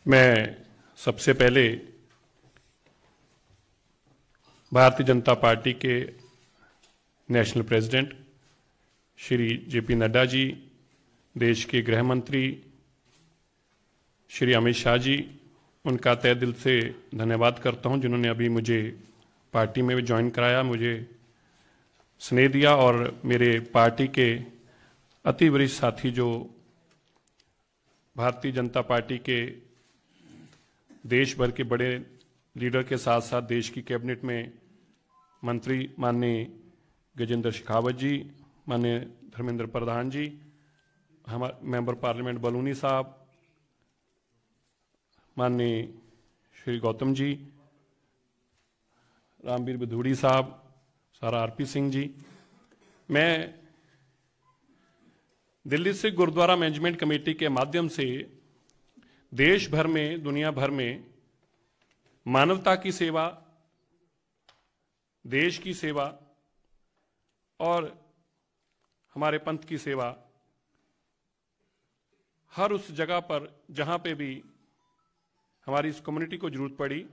मैं सबसे पहले भारतीय जनता पार्टी के नेशनल प्रेसिडेंट श्री जेपी नड्डा जी, देश के गृह मंत्री श्री अमित शाह जी, उनका तहे दिल से धन्यवाद करता हूं जिन्होंने अभी मुझे पार्टी में ज्वाइन कराया, मुझे स्नेह दिया। और मेरे पार्टी के अति वरिष्ठ साथी जो भारतीय जनता पार्टी के देश भर के बड़े लीडर के साथ साथ देश की कैबिनेट में मंत्री माननीय गजेंद्र शेखावत जी, माननीय धर्मेंद्र प्रधान जी, हमारे मेंबर पार्लियामेंट बलूनी साहब, माननीय श्री गौतम जी, रामवीर बधूड़ी साहब, सारा आरपी सिंह जी। मैं दिल्ली सिख गुरुद्वारा मैनेजमेंट कमेटी के माध्यम से देश भर में, दुनिया भर में मानवता की सेवा, देश की सेवा और हमारे पंथ की सेवा हर उस जगह पर जहां पे भी हमारी इस कम्युनिटी को जरूरत पड़ी,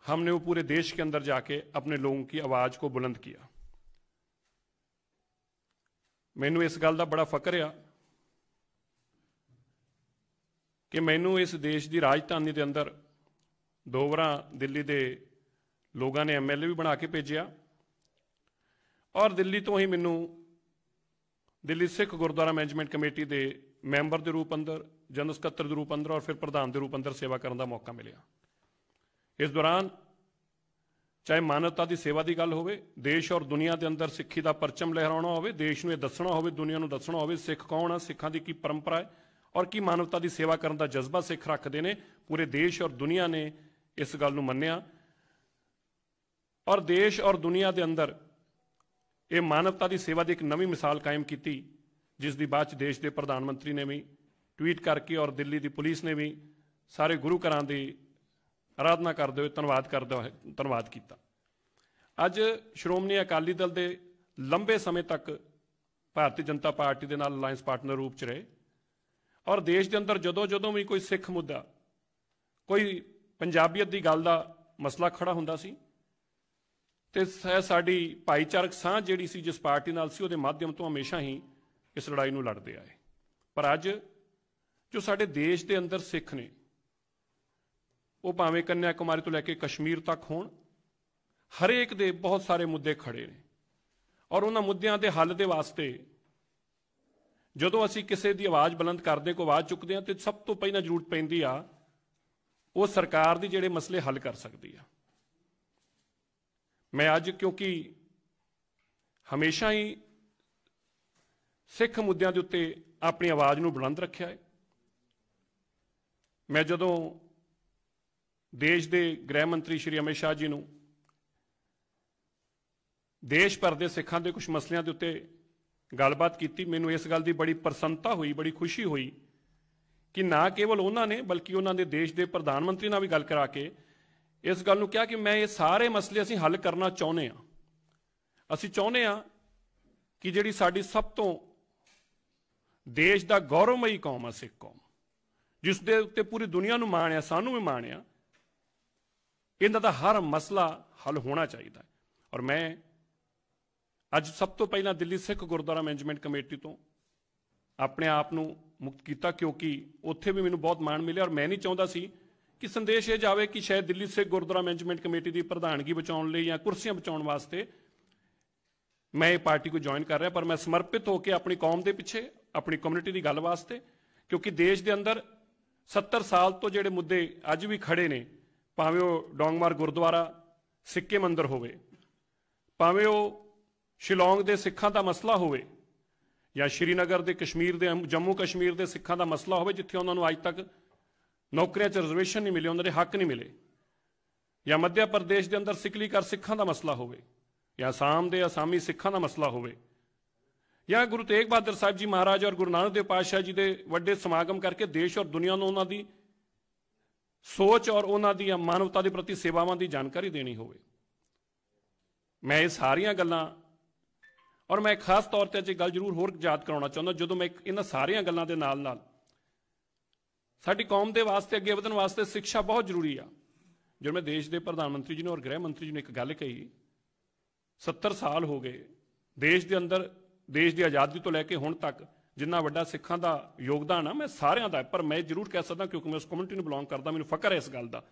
हमने वो पूरे देश के अंदर जाके अपने लोगों की आवाज को बुलंद किया। मैनू इस गल का बड़ा फकर आ कि मैनू इस देश की राजधानी के अंदर 2 बार दिल्ली के लोगों ने MLA भी बना के भेजा और दिल्ली तो ही मैनू दिल्ली सिख गुरुद्वारा मैनेजमेंट कमेटी के मैंबर के रूप अंदर, जनरल सकत्तर के रूप अंदर और फिर प्रधान के रूप अंदर सेवा करने का मौका मिला। इस दौरान चाहे मानवता की सेवा की गल हो, देश और दुनिया के अंदर सिक्खी का परचम लहराना हो, देश में दसना हो, दुनिया में दसना हो सिख कौन है, सिखा की परंपरा है और की मानवता की सेवा करने का जज्बा सिख रखते हैं। पूरे देश और दुनिया ने इस गल को मन्निया और देश और दुनिया के अंदर ये मानवता की सेवा की एक नवी मिसाल कायम की, जिसकी बाद देश के प्रधानमंत्री ने भी ट्वीट करके और दिल्ली की पुलिस ने भी सारे गुरु घरां की आराधना करते हुए धन्यवाद किया। अज श्रोमणी अकाली दल के लंबे समय तक भारतीय जनता पार्टी के नाल अलायंस पार्टनर रूप च रहे और देश के अंदर जदों जदों भी कोई सिख मुद्दा, कोई पंजाबीयत की गल का मसला खड़ा हुंदा सी ते साडी भाईचारक सां जिहड़ी सी जिस पार्टी नाल सी उहदे माध्यम तो हमेशा ही इस लड़ाई नूं लड़ते आए। पर अज जो साडे देश के अंदर सिख ने, वो भावें कन्याकुमारी तो लैके कश्मीर तक होण, हरेक दे बहुत सारे मुद्दे खड़े ने और उन्हां मुद्दिआं दे हल दे वास्ते जदों असीं किसी की आवाज़ बुलंद करदे को आवाज़ चुकदे हां ते सब तो पहलां जरूरत पैंदी आ वो सरकार दी जिहड़े मसले हल कर सकदी आ। मैं अज क्योंकि हमेशा ही सिख मुद्दों के उत्ते अपनी आवाज़ नूं बुलंद रखिया है, मैं जदों देश के गृह मंत्री श्री अमित शाह जी नूं देश भर के सिखां के कुछ मसलों के उत्ते गलबात की, मैनूं इस गल की बड़ी प्रसन्नता हुई, बड़ी खुशी हुई कि ना केवल उन्होंने बल्कि उन्होंने देश के प्रधानमंत्री नाल भी गल करा के इस गल नूं कहा कि मैं ये सारे मसले असीं हल करना चाहुंदे हां। असीं चाहुंदे हां कि जिहड़ी साडी सब तो देश का गौरवमयी कौम आ सिख कौम, जिस दे उत्ते पूरी दुनिया नूं माण आ, सानूं भी माण आ, इन्हां दा हर मसला हल होना चाहिए। और मैं अज सब तो पहला दिल्ली सिख गुरुद्वारा मैनेजमेंट कमेटी तो अपने आप नूं मुक्त किया क्योंकि उत्थे भी मैनूं बहुत माण मिले और मैं नहीं चाहता सी कि संदेश ये जाए कि शायद दिल्ली सिख गुरुद्वारा मैनेजमेंट कमेटी की प्रधानगी बचाने लई या कुर्सियां बचाने वास्ते मैं ये पार्टी को ज्वाइन कर रहा, पर मैं समर्पित होकर अपनी कौम के पिछे, अपनी कम्युनिटी की गल वास्ते, क्योंकि देश के अंदर 70 साल तो जिहड़े मुद्दे अज भी खड़े ने, भावें वो डोंगमार गुरुद्वारा सिक्के मंदिर होवे, भावें वो शिलोंग के सिखां का मसला होवे या श्रीनगर के कश्मीर के जम्मू कश्मीर के सिखां का मसला होवे जिथे उन्होंने अज तक नौकरियां च रिजर्वेशन नहीं मिले, उन्होंने हक नहीं मिले, या मध्य प्रदेश के अंदर सिकली कर सिखां का मसला होवे या आसाम के असामी सिखां का मसला होवे या गुरु तेग बहादुर साहब जी महाराज और गुरु नानक देव पातशाह जी के वड्डे समागम करके देश और दुनिया को उन्हों की सोच और उन्हों दी मानवता के प्रति सेवावां की जानकारी देनी होवे। मैं ये सारियां गल्लां और मैं खास तौर पर अज गल जरूर होर याद कराउणा चाहुंदा, जदों मैं इन्हां सारियां गल्लां दे नाल नाल ਸਾਡੀ ਕੌਮ ਦੇ ਵਾਸਤੇ ਅੱਗੇ ਵਧਣ ਵਾਸਤੇ ਸਿੱਖਿਆ ਬਹੁਤ ਜ਼ਰੂਰੀ ਆ। ਜਦੋਂ ਮੈਂ ਦੇਸ਼ ਦੇ ਪ੍ਰਧਾਨ ਮੰਤਰੀ ਜੀ ਨੂੰ ਔਰ ਗ੍ਰਹਿ ਮੰਤਰੀ ਜੀ ਨੇ ਇੱਕ ਗੱਲ ਕਹੀ, 70 ਸਾਲ ਹੋ ਗਏ ਦੇਸ਼ ਦੇ ਅੰਦਰ, ਦੇਸ਼ ਦੀ ਆਜ਼ਾਦੀ ਤੋਂ ਲੈ ਕੇ ਹੁਣ ਤੱਕ ਜਿੰਨਾ ਵੱਡਾ ਸਿੱਖਾਂ ਦਾ ਯੋਗਦਾਨ ਆ, ਮੈਂ ਸਾਰਿਆਂ ਦਾ, ਪਰ ਮੈਂ ਜ਼ਰੂਰ ਕਹਿ ਸਕਦਾ ਕਿਉਂਕਿ ਮੈਂ ਉਸ ਕਮਿਊਨਿਟੀ ਨੂੰ ਬਿਲੋਂਗ ਕਰਦਾ, ਮੈਨੂੰ ਫਖਰ ਹੈ ਇਸ ਗੱਲ ਦਾ।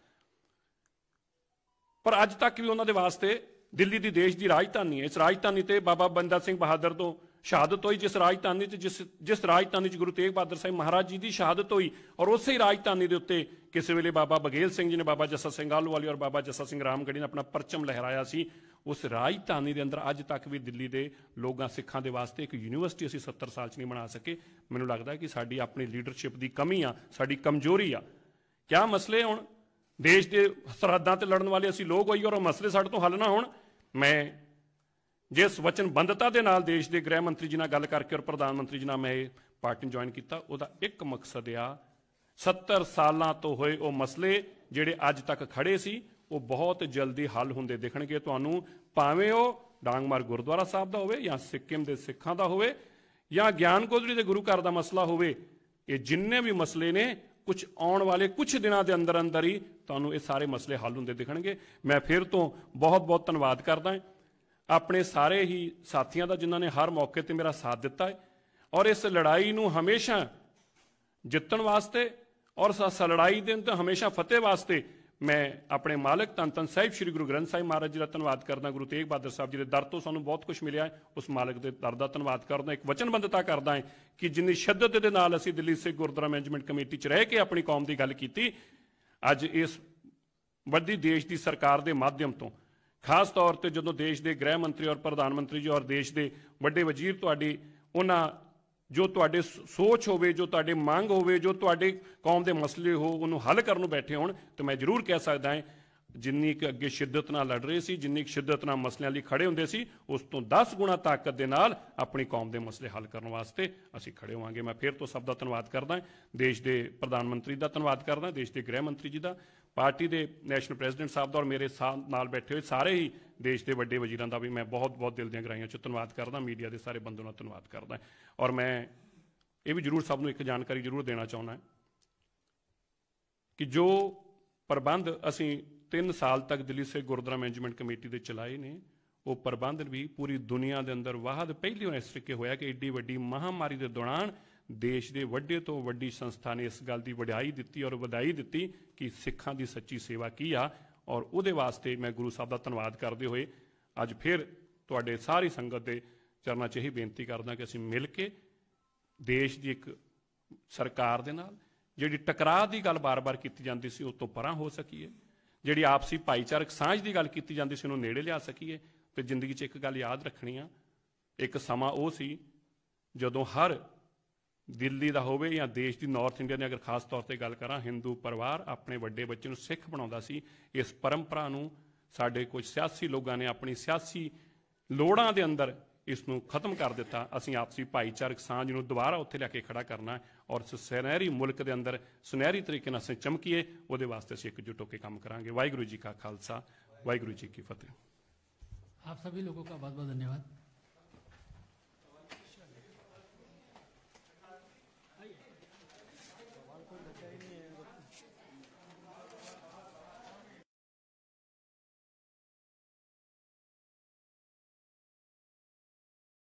ਪਰ ਅੱਜ ਤੱਕ ਵੀ ਉਹਨਾਂ ਦੇ ਵਾਸਤੇ ਦਿੱਲੀ ਦੀ ਦੇਸ਼ ਦੀ ਰਾਜਧਾਨੀ ਹੈ। ਇਸ ਰਾਜਧਾਨੀ ਤੇ ਬਾਬਾ ਬੰਦਾ ਸਿੰਘ ਬਹਾਦਰ ਤੋਂ ਸ਼ਹਾਦਤ ਹੋਈ, ਜਿਸ ਰਾਜਧਾਨੀ ਤੇ ਜਿਸ ਰਾਜਧਾਨੀ 'ਚ ਗੁਰੂ ਤੇਗ ਬਹਾਦਰ ਸਾਹਿਬ ਮਹਾਰਾਜ ਜੀ ਦੀ ਸ਼ਹਾਦਤ ਹੋਈ, ਔਰ ਉਸੇ ਹੀ ਰਾਜਧਾਨੀ ਦੇ ਉੱਤੇ ਕਿਸੇ ਵੇਲੇ ਬਾਬਾ ਬਗੇਲ ਸਿੰਘ ਜੀ ਨੇ, ਬਾਬਾ ਜੱਸਾ ਸਿੰਘ ਆਹਲੂਵਾਲੀ ਔਰ ਬਾਬਾ ਜੱਸਾ ਸਿੰਘ ਰਾਮਗੜ੍ਹੀ ਨੇ ਆਪਣਾ ਪਰਚਮ ਲਹਿਰਾਇਆ ਸੀ। ਉਸ ਰਾਜਧਾਨੀ ਦੇ ਅੰਦਰ ਅੱਜ ਤੱਕ ਵੀ ਦਿੱਲੀ ਦੇ ਲੋਕਾਂ, ਸਿੱਖਾਂ ਦੇ ਵਾਸਤੇ ਇੱਕ ਯੂਨੀਵਰਸਿਟੀ ਅਸੀਂ 70 ਸਾਲ 'ਚ ਨਹੀਂ ਬਣਾ ਸਕੇ। ਮੈਨੂੰ ਲੱਗਦਾ ਕਿ ਸਾਡੀ ਆਪਣੀ ਲੀਡਰਸ਼ਿਪ ਦੀ ਕਮੀ ਆ, ਸਾਡੀ ਕਮਜ਼ੋਰੀ ਆ। ਕਿਆ ਮਸਲੇ ਹੁਣ ਦੇਸ਼ ਦੇ ਸਰਹੱਦਾਂ ਤੇ ਲੜਨ ਵਾਲੇ ਅਸੀਂ ਲੋਕ ਹੋਈ ਔਰ ਉਹ ਮਸਲੇ ਸਾਡੇ ਤੋਂ ਹੱਲ ਨਾ ਹੋਣ। ਮੈਂ ਜਿਸ ਵਚਨਬੰਧਤਾ ਦੇ ਨਾਲ ਦੇਸ਼ ਦੇ ਗ੍ਰਹਿ ਮੰਤਰੀ ਜੀ ਨਾਲ ਗੱਲ ਕਰਕੇ ਔਰ ਪ੍ਰਧਾਨ ਮੰਤਰੀ ਜੀ ਨਾਲ ਮੈਂ ਇਹ ਪਾਰਟੀ ਜੁਆਇਨ ਕੀਤਾ, ਉਹਦਾ ਇੱਕ ਮਕਸਦ ਆ 70 ਸਾਲਾਂ ਤੋਂ ਹੋਏ ਉਹ ਮਸਲੇ ਜਿਹੜੇ ਅੱਜ ਤੱਕ ਖੜੇ ਸੀ ਉਹ ਬਹੁਤ ਜਲਦੀ ਹੱਲ ਹੁੰਦੇ ਦਿਖਣਗੇ ਤੁਹਾਨੂੰ, ਭਾਵੇਂ ਉਹ ਡਾਂਗਮਾਰ ਗੁਰਦੁਆਰਾ ਸਾਹਿਬ ਦਾ ਹੋਵੇ ਜਾਂ ਸਿੱਕਿਮ ਦੇ ਸਿੱਖਾਂ ਦਾ ਹੋਵੇ ਜਾਂ ਗਿਆਨ ਕੋਤਲੀ ਦੇ ਗੁਰੂ ਘਰ ਦਾ ਮਸਲਾ ਹੋਵੇ। ਇਹ ਜਿੰਨੇ ਵੀ ਮਸਲੇ ਨੇ ਕੁਝ ਆਉਣ ਵਾਲੇ ਕੁਝ ਦਿਨਾਂ ਦੇ ਅੰਦਰ ਅੰਦਰ ਹੀ ਤੁਹਾਨੂੰ ਇਹ ਸਾਰੇ ਮਸਲੇ ਹੱਲ ਹੁੰਦੇ ਦਿਖਣਗੇ। ਮੈਂ ਫਿਰ ਤੋਂ ਬਹੁਤ ਬਹੁਤ ਧੰਨਵਾਦ ਕਰਦਾ ਆਪਣੇ ਸਾਰੇ ਹੀ ਸਾਥੀਆਂ ਦਾ ਜਿਨ੍ਹਾਂ ਨੇ ਹਰ ਮੌਕੇ ਤੇ ਮੇਰਾ ਸਾਥ ਦਿੱਤਾ ਹੈ ਔਰ ਇਸ ਲੜਾਈ ਨੂੰ ਹਮੇਸ਼ਾ ਜਿੱਤਣ ਵਾਸਤੇ ਔਰ ਇਸ ਲੜਾਈ ਦੇ ਅੰਦਰ ਹਮੇਸ਼ਾ ਫਤਿਹ ਵਾਸਤੇ ਮੈਂ ਆਪਣੇ ਮਾਲਕ ਧੰਨ ਧੰਨ ਸਾਹਿਬ ਸ੍ਰੀ ਗੁਰੂ ਗ੍ਰੰਥ ਸਾਹਿਬ ਮਹਾਰਾਜ ਜੀ ਦਾ ਧੰਨਵਾਦ ਕਰਦਾ। ਗੁਰੂ ਤੇਗ ਬਹਾਦਰ ਸਾਹਿਬ ਜੀ ਦੇ ਦਰ ਤੋਂ ਸਾਨੂੰ ਬਹੁਤ ਕੁਝ ਮਿਲਿਆ ਹੈ, ਉਸ ਮਾਲਕ ਦੇ ਦਰ ਦਾ ਧੰਨਵਾਦ ਕਰਦਾ। ਇੱਕ ਵਚਨਬੰਧਤਾ ਕਰਦਾ ਹੈ ਕਿ ਜਿੰਨੀ ਸ਼ਿੱਦਤ ਦੇ ਨਾਲ ਅਸੀਂ ਦਿੱਲੀ ਸਿੱਖ ਗੁਰਦੁਆਰਾ ਮੈਨੇਜਮੈਂਟ ਕਮੇਟੀ 'ਚ ਰਹਿ ਕੇ ਆਪਣੀ ਕੌਮ ਦੀ ਗੱਲ ਕੀਤੀ, ਅੱਜ ਇਸ ਵੱਡੀ ਦੇਸ਼ ਦੀ ਸਰਕਾਰ ਦੇ ਮਾਧਿਅਮ ਤੋਂ, ਖਾਸ ਤੌਰ ਤੇ ਜਦੋਂ ਦੇਸ਼ ਦੇ ਗ੍ਰਹਿ ਮੰਤਰੀ ਔਰ ਪ੍ਰਧਾਨ ਮੰਤਰੀ ਜੀ ਔਰ ਦੇਸ਼ ਦੇ ਵੱਡੇ ਵਜ਼ੀਰ ਤੁਹਾਡੀ ਉਹਨਾਂ ਜੋ ਤੁਹਾਡੇ ਸੋਚ ਹੋਵੇ, ਜੋ ਤੁਹਾਡੇ ਮੰਗ ਹੋਵੇ, ਜੋ ਤੁਹਾਡੇ ਕੌਮ ਦੇ ਮਸਲੇ ਹੋ ਉਹਨੂੰ ਹੱਲ ਕਰਨ ਨੂੰ ਬੈਠੇ ਹੋਣ, ਤਾਂ ਮੈਂ ਜ਼ਰੂਰ ਕਹਿ ਸਕਦਾ ਹਾਂ ਜਿੰਨੀ ਕਿ ਅੱਗੇ ਸ਼ਿੱਦਤ ਨਾਲ ਲੜ ਰਹੇ ਸੀ, ਜਿੰਨੀ ਸ਼ਿੱਦਤ ਨਾਲ ਮਸਲਿਆਂ ਲਈ ਖੜੇ ਹੁੰਦੇ ਸੀ, ਉਸ ਤੋਂ 10 ਗੁਣਾ ਤਾਕਤ ਦੇ ਨਾਲ ਆਪਣੀ ਕੌਮ ਦੇ ਮਸਲੇ ਹੱਲ ਕਰਨ ਵਾਸਤੇ ਅਸੀਂ ਖੜੇ ਹੋਵਾਂਗੇ। ਮੈਂ ਫਿਰ ਤੋਂ ਸਭ ਦਾ ਧੰਨਵਾਦ ਕਰਦਾ, ਦੇਸ਼ ਦੇ ਪ੍ਰਧਾਨ ਮੰਤਰੀ ਦਾ ਧੰਨਵਾਦ ਕਰਦਾ, ਦੇਸ਼ ਦੇ ਗ੍ਰਹਿ ਮੰਤਰੀ ਜੀ ਦਾ, ਪਾਰਟੀ ਦੇ ਨੈਸ਼ਨਲ ਪ੍ਰੈਜ਼ੀਡੈਂਟ ਸਾਹਿਬ ਦਾ ਔਰ ਮੇਰੇ ਨਾਲ ਬੈਠੇ ਹੋਏ ਸਾਰੇ ਹੀ ਦੇਸ਼ ਦੇ ਵੱਡੇ ਵਜ਼ੀਰਾਂ ਦਾ ਵੀ ਮੈਂ ਬਹੁਤ ਬਹੁਤ ਦਿਲ ਦੀਆਂ ਗਹਿਰਾਈਆਂ 'ਚ ਧੰਨਵਾਦ ਕਰਦਾ। ਮੀਡੀਆ ਦੇ ਸਾਰੇ ਬੰਦਿਆਂ ਦਾ ਧੰਨਵਾਦ ਕਰਦਾ। ਔਰ ਮੈਂ ਇਹ ਵੀ ਜ਼ਰੂਰ ਸਭ ਨੂੰ ਇੱਕ ਜਾਣਕਾਰੀ ਜ਼ਰੂਰ ਦੇਣਾ ਚਾਹੁੰਦਾ ਕਿ ਜੋ ਪ੍ਰਬੰਧ ਅਸੀਂ 3 ਸਾਲ ਤੱਕ ਦਿੱਲੀ ਸਿੱਖ ਗੁਰਦੁਆਰਾ ਮੈਨੇਜਮੈਂਟ ਕਮੇਟੀ ਦੇ ਚਲਾਏ ਨੇ, ਉਹ ਪ੍ਰਬੰਧ ਵੀ ਪੂਰੀ ਦੁਨੀਆ ਦੇ ਅੰਦਰ ਵਾਹਦ ਪਹਿਲੀ ਵਾਰ ਇਸ ਤਰੀਕੇ ਹੋਇਆ ਕਿ ਏਡੀ ਵੱਡੀ ਮਹਾਮਾਰੀ ਦੇ ਦੌਰਾਨ ਦੇਸ਼ ਦੇ ਵੱਡੇ ਤੋਂ ਵੱਡੀ ਸੰਸਥਾ ਨੇ ਇਸ ਗੱਲ ਦੀ ਵਡਿਆਈ ਦਿੱਤੀ ਔਰ ਵਧਾਈ ਦਿੱਤੀ ਕਿ ਸਿੱਖਾਂ ਦੀ ਸੱਚੀ ਸੇਵਾ ਕੀ ਆ। ਔਰ ਉਹਦੇ ਵਾਸਤੇ ਮੈਂ ਗੁਰੂ ਸਾਹਿਬ ਦਾ ਧੰਨਵਾਦ ਕਰਦੇ ਹੋਏ ਅੱਜ ਫਿਰ ਤੁਹਾਡੇ ਸਾਰੀ ਸੰਗਤ ਦੇ ਚਰਨਾਂ 'ਚ ਇਹੀ ਬੇਨਤੀ ਕਰਦਾ ਕਿ ਅਸੀਂ ਮਿਲ ਕੇ ਦੇਸ਼ ਦੀ ਇੱਕ ਸਰਕਾਰ ਦੇ ਨਾਲ ਜਿਹੜੀ ਟਕਰਾਅ ਦੀ ਗੱਲ ਬਾਰ-ਬਾਰ ਕੀਤੀ ਜਾਂਦੀ ਸੀ ਉਸ ਤੋਂ ਪਰਾਂ ਹੋ ਸਕੀਏ, ਜਿਹੜੀ ਆਪਸੀ ਭਾਈਚਾਰਕ ਸਾਂਝ ਦੀ ਗੱਲ ਕੀਤੀ ਜਾਂਦੀ ਸੀ ਉਹਨੂੰ ਨੇੜੇ ਲਿਆ ਸਕੀਏ। ਤੇ ਜ਼ਿੰਦਗੀ 'ਚ ਇੱਕ ਗੱਲ ਯਾਦ ਰੱਖਣੀ ਆ, ਇੱਕ ਸਮਾਂ ਉਹ ਸੀ ਜਦੋਂ ਹਰ ਦਿੱਲੀ ਦਾ ਹੋਵੇ ਜਾਂ ਦੇਸ਼ ਦੀ ਨਾਰਥ ਇੰਡੀਆ ਦੀ ਅਗਰ ਖਾਸ ਤੌਰ ਤੇ ਗੱਲ ਕਰਾਂ, ਹਿੰਦੂ ਪਰਿਵਾਰ ਆਪਣੇ ਵੱਡੇ ਬੱਚੇ ਨੂੰ ਸਿੱਖ ਬਣਾਉਂਦਾ ਸੀ। ਇਸ ਪਰੰਪਰਾ ਨੂੰ ਸਾਡੇ ਕੁਝ ਸਿਆਸੀ ਲੋਕਾਂ ਨੇ ਆਪਣੀ ਸਿਆਸੀ ਲੋੜਾਂ ਦੇ ਅੰਦਰ ਇਸ ਨੂੰ ਖਤਮ ਕਰ ਦਿੱਤਾ। ਅਸੀਂ ਆਪਸੀ ਭਾਈਚਾਰਕ ਸਾਂਝ ਨੂੰ ਦੁਬਾਰਾ ਉੱਥੇ ਲੈ ਕੇ ਖੜਾ ਕਰਨਾ ਔਰ ਇਸ ਸੁਨਹਿਰੀ ਮੁਲਕ ਦੇ ਅੰਦਰ ਸੁਨਹਿਰੀ ਤਰੀਕੇ ਨਾਲ ਅਸੀਂ ਚਮਕੀਏ, ਉਹਦੇ ਵਾਸਤੇ ਅਸੀਂ ਇਕਜੁੱਟ ਹੋ ਕੇ ਕੰਮ ਕਰਾਂਗੇ। ਵਾਹਿਗੁਰੂ ਜੀ ਕਾ ਖਾਲਸਾ, ਵਾਹਿਗੁਰੂ ਜੀ ਕੀ ਫਤਿਹ। आप सभी लोगों का बहुत बहुत धन्यवाद।